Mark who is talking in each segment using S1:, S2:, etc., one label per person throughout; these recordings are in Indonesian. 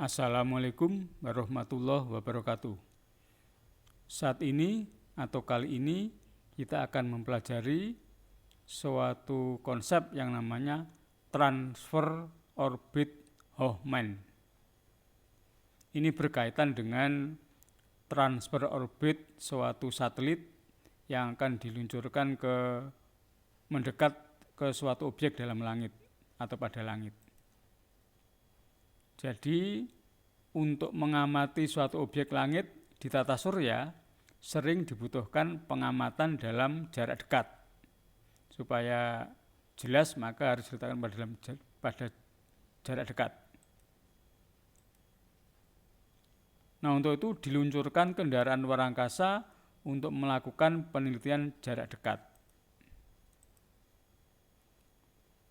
S1: Assalamualaikum warahmatullahi wabarakatuh. Saat ini atau kali ini kita akan mempelajari suatu konsep yang namanya transfer orbit Hoffman. Ini berkaitan dengan transfer orbit suatu satelit yang akan diluncurkan mendekat ke suatu objek dalam langit atau pada langit. Jadi untuk mengamati suatu objek langit di tata surya sering dibutuhkan pengamatan dalam jarak dekat. Supaya jelas maka harus diletakkan pada jarak dekat. Nah, untuk itu diluncurkan kendaraan luar angkasa untuk melakukan penelitian jarak dekat.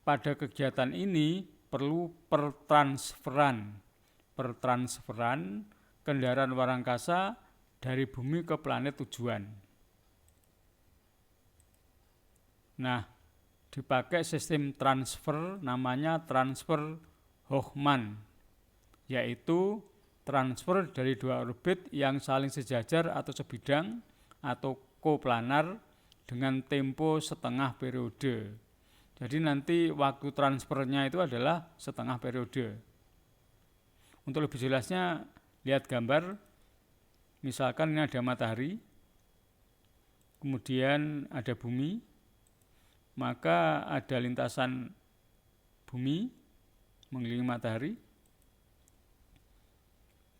S1: Pada kegiatan ini perlu pertransferan kendaraan luar angkasa dari bumi ke planet tujuan. Nah, dipakai sistem transfer namanya transfer Hoffman, yaitu transfer dari dua orbit yang saling sejajar atau sebidang atau koplanar dengan tempo setengah periode. Jadi nanti waktu transfernya itu adalah setengah periode. Untuk lebih jelasnya lihat gambar. Misalkan ini ada matahari, kemudian ada bumi, maka ada lintasan bumi mengelilingi matahari.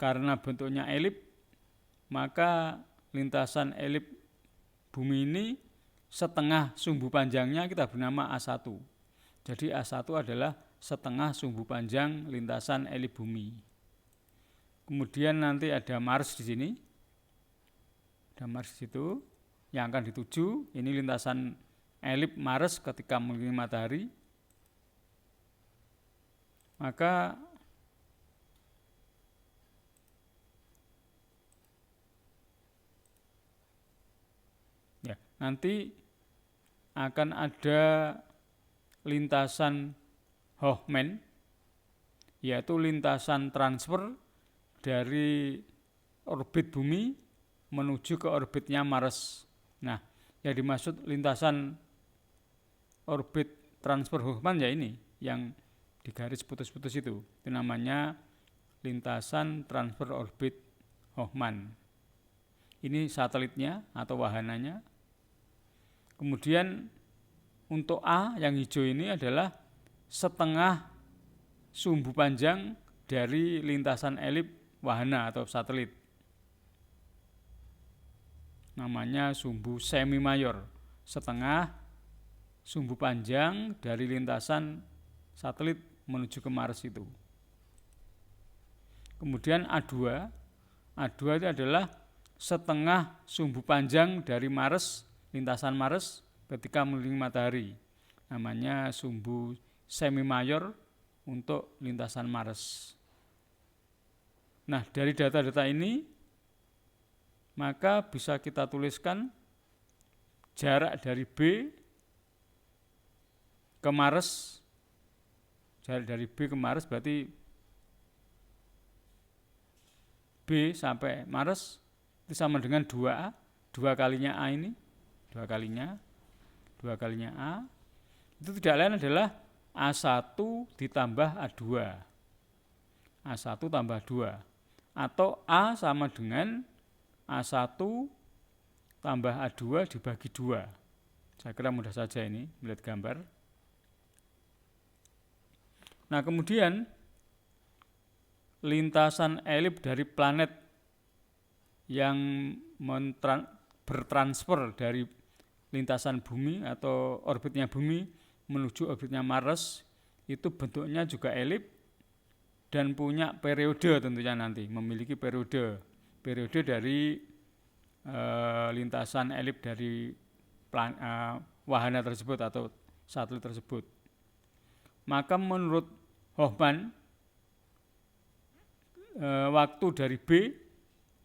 S1: Karena bentuknya elip, maka lintasan elip bumi ini setengah sumbu panjangnya kita bernama A1. Jadi A1 adalah setengah sumbu panjang lintasan elip bumi. Kemudian nanti ada Mars di sini. Ada Mars di situ yang akan dituju. Ini lintasan elip Mars ketika mengelilingi matahari. Maka nanti akan ada lintasan Hoffman, yaitu lintasan transfer dari orbit bumi menuju ke orbitnya Mars. Nah, yang dimaksud lintasan orbit transfer Hoffman ya ini, yang digaris putus-putus itu namanya lintasan transfer orbit Hoffman. Ini satelitnya atau wahananya. Kemudian untuk A yang hijau ini adalah setengah sumbu panjang dari lintasan elip wahana atau satelit. Namanya sumbu semi mayor, setengah sumbu panjang dari lintasan satelit menuju ke Mars itu. Kemudian A2 itu adalah setengah sumbu panjang dari Mars, lintasan Mars ketika mengelilingi matahari. Namanya sumbu semi mayor untuk lintasan Mars. Nah, dari data-data ini maka bisa kita tuliskan jarak dari B ke Mars. Jarak dari B ke Mars berarti B sampai Mars itu sama dengan 2A, 2 kalinya A ini. 2 kalinya A, itu tidak lain adalah A1 ditambah A2. A1 tambah 2. Atau A sama dengan A1 tambah A2 dibagi 2. Saya kira mudah saja ini melihat gambar. Nah, kemudian lintasan elip dari planet yang bertransfer dari lintasan bumi atau orbitnya bumi menuju orbitnya Mars itu bentuknya juga elip dan punya periode tentunya nanti, memiliki periode dari lintasan elip dari wahana tersebut atau satelit tersebut. Maka menurut Hoffman waktu dari B,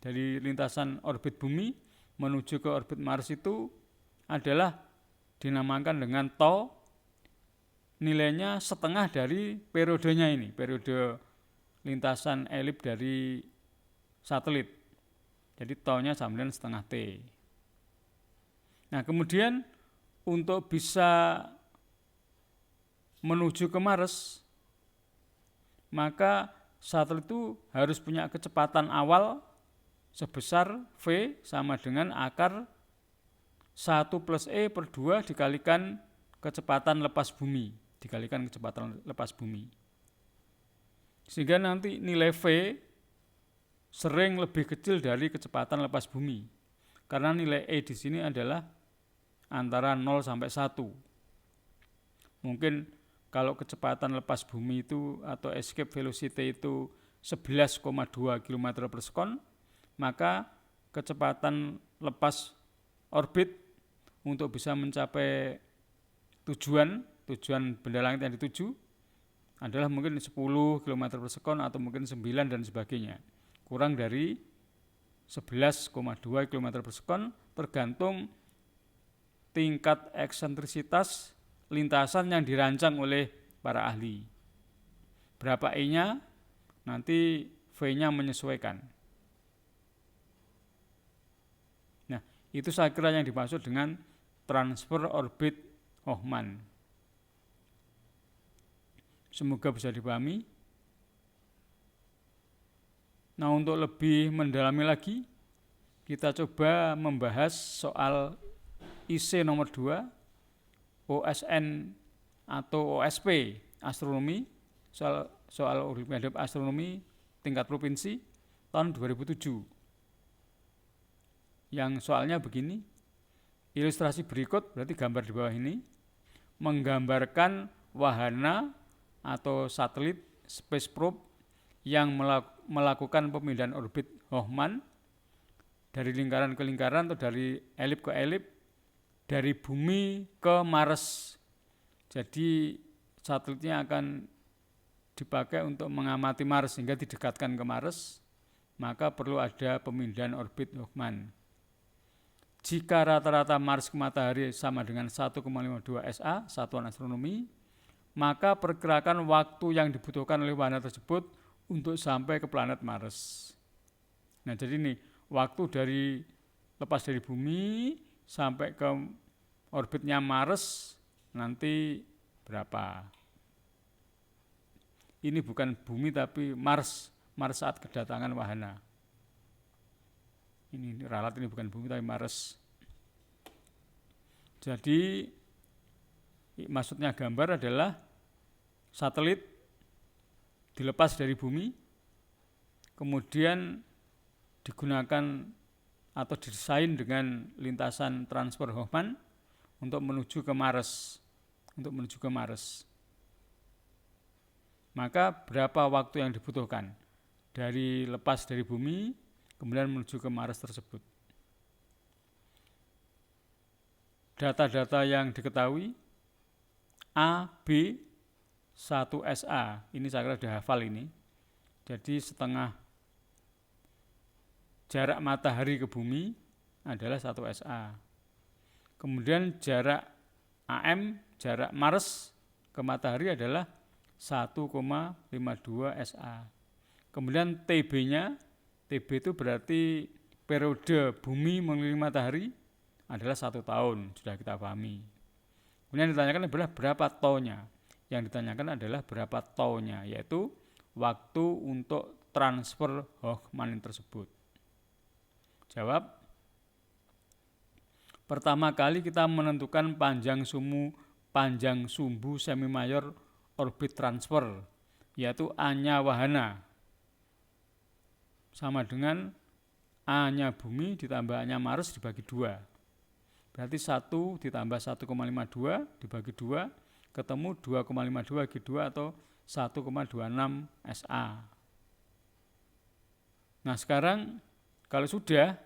S1: dari lintasan orbit bumi menuju ke orbit Mars itu adalah dinamakan dengan tau, nilainya setengah dari periodenya ini, periode lintasan elip dari satelit. Jadi tau-nya sama dengan setengah T. Nah, kemudian untuk bisa menuju ke Mars, maka satelit itu harus punya kecepatan awal sebesar V sama dengan akar 1 plus E per 2 dikalikan kecepatan lepas bumi. Sehingga nanti nilai V sering lebih kecil dari kecepatan lepas bumi. Karena nilai E di sini adalah antara 0 sampai 1. Mungkin kalau kecepatan lepas bumi itu atau escape velocity itu 11,2 km per sekon, maka kecepatan lepas orbit untuk bisa mencapai tujuan benda langit yang dituju adalah mungkin 10 km per sekon atau mungkin 9 dan sebagainya. Kurang dari 11,2 km per sekon tergantung tingkat eksentrisitas lintasan yang dirancang oleh para ahli. Berapa E-nya, nanti V-nya menyesuaikan. Nah, itu saya kira yang dimaksud dengan transfer orbit Hoffman. Semoga bisa dipahami. Nah, untuk lebih mendalami lagi, kita coba membahas soal IC nomor 2, OSN atau OSP, astronomi, soal Olimpiade Astronomi tingkat provinsi tahun 2007. Yang soalnya begini, ilustrasi berikut, berarti gambar di bawah ini, menggambarkan wahana atau satelit space probe yang melakukan pemindahan orbit Hoffman dari lingkaran ke lingkaran atau dari elip ke elip dari bumi ke Mars. Jadi satelitnya akan dipakai untuk mengamati Mars sehingga didekatkan ke Mars, maka perlu ada pemindahan orbit Hoffman. Jika rata-rata Mars ke matahari sama dengan 1,52 SA, satuan astronomi, maka perkirakan waktu yang dibutuhkan oleh wahana tersebut untuk sampai ke planet Mars. Nah, jadi ini waktu lepas dari bumi sampai ke orbitnya Mars nanti berapa? Ini bukan bumi tapi Mars saat kedatangan wahana. Ini ralat, ini bukan bumi tapi Mars. Jadi maksudnya gambar adalah satelit dilepas dari bumi, kemudian digunakan atau didesain dengan lintasan transfer Hoffman untuk menuju ke Mars. Maka berapa waktu yang dibutuhkan dari lepas dari bumi kemudian menuju ke Mars tersebut? Data-data yang diketahui A, B, 1 SA, ini saya kira sudah hafal ini. Jadi setengah jarak matahari ke bumi adalah 1 SA. Kemudian jarak AM, jarak Mars ke matahari adalah 1,52 SA. Kemudian TB-nya, TB itu berarti periode bumi mengelilingi matahari adalah 1 tahun, sudah kita pahami. Kemudian ditanyakan adalah berapa taunya. Yang ditanyakan adalah berapa taunya, yaitu waktu untuk transfer Hoffman tersebut. Jawab. Pertama kali kita menentukan panjang sumbu semi mayor orbit transfer, yaitu A-nya wahana sama dengan A-nya bumi ditambah A-nya Mars dibagi 2. Berarti 1 ditambah 1,52 dibagi 2 ketemu 2,52 bagi 2 atau 1,26 SA. Nah, sekarang kalau sudah,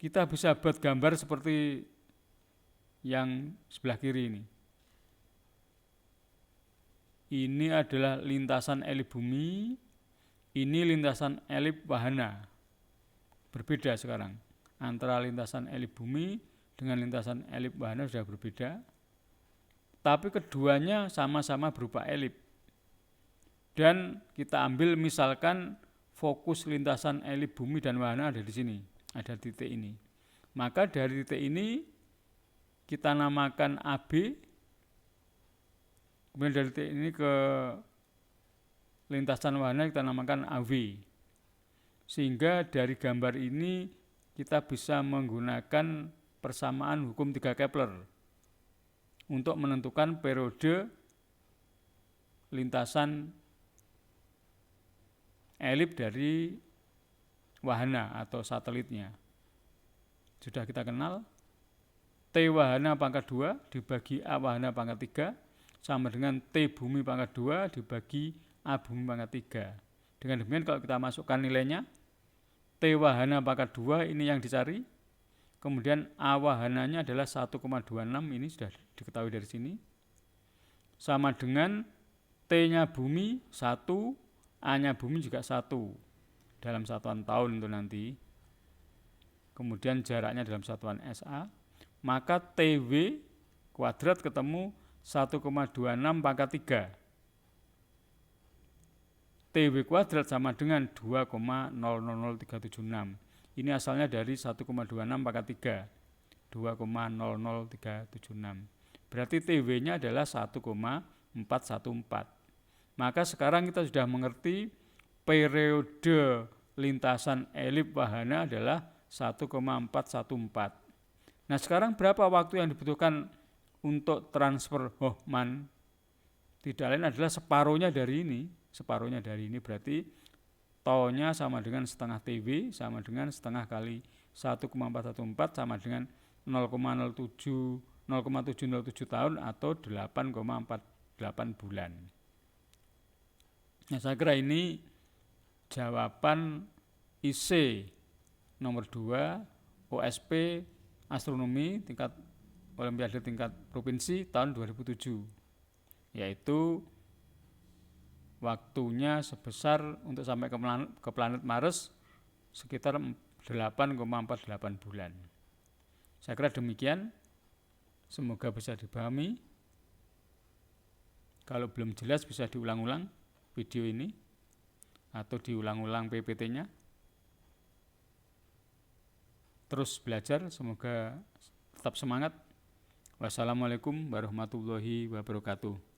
S1: kita bisa buat gambar seperti yang sebelah kiri ini. Ini adalah lintasan elip bumi, ini lintasan elip wahana. Berbeda sekarang antara lintasan elip bumi dengan lintasan elip wahana sudah berbeda, tapi keduanya sama-sama berupa elip. Dan kita ambil misalkan fokus lintasan elip bumi dan wahana ada di sini, ada titik ini. Maka dari titik ini kita namakan AB, kemudian dari titik ini ke lintasan wahana kita namakan AW. Sehingga dari gambar ini kita bisa menggunakan persamaan hukum 3 Kepler untuk menentukan periode lintasan elip dari wahana atau satelitnya. Sudah kita kenal, T wahana pangkat 2 dibagi A wahana pangkat 3 sama dengan T bumi pangkat 2 dibagi A bumi pangkat 3. Dengan demikian kalau kita masukkan nilainya, T wahana pangkat 2 ini yang dicari, kemudian A wahananya adalah 1,26, ini sudah diketahui dari sini, sama dengan T-nya bumi 1, A-nya bumi juga 1 dalam satuan tahun itu nanti. Kemudian jaraknya dalam satuan SA, maka TW kuadrat ketemu 1,26 pangkat 3. TW kuadrat sama dengan 2,000376. Ini asalnya dari 1,26 pangkat 3, 2,00376. Berarti TW-nya adalah 1,414. Maka sekarang kita sudah mengerti periode lintasan elip wahana adalah 1,414. Nah sekarang berapa waktu yang dibutuhkan untuk transfer Hoffman? Tidak lain adalah separuhnya dari ini. Berarti tau-nya sama dengan setengah TW sama dengan setengah kali 1,414 sama dengan 0,707 tahun atau 8,48 bulan. Nah, saya kira ini jawaban IC nomor 2 OSP Astronomi tingkat Olimpiade tingkat provinsi tahun 2007, yaitu waktunya sebesar untuk sampai ke planet Mars sekitar 8,48 bulan. Saya kira demikian, semoga bisa dipahami. Kalau belum jelas bisa diulang-ulang video ini atau diulang-ulang PPT-nya. Terus belajar, semoga tetap semangat. Wassalamualaikum warahmatullahi wabarakatuh.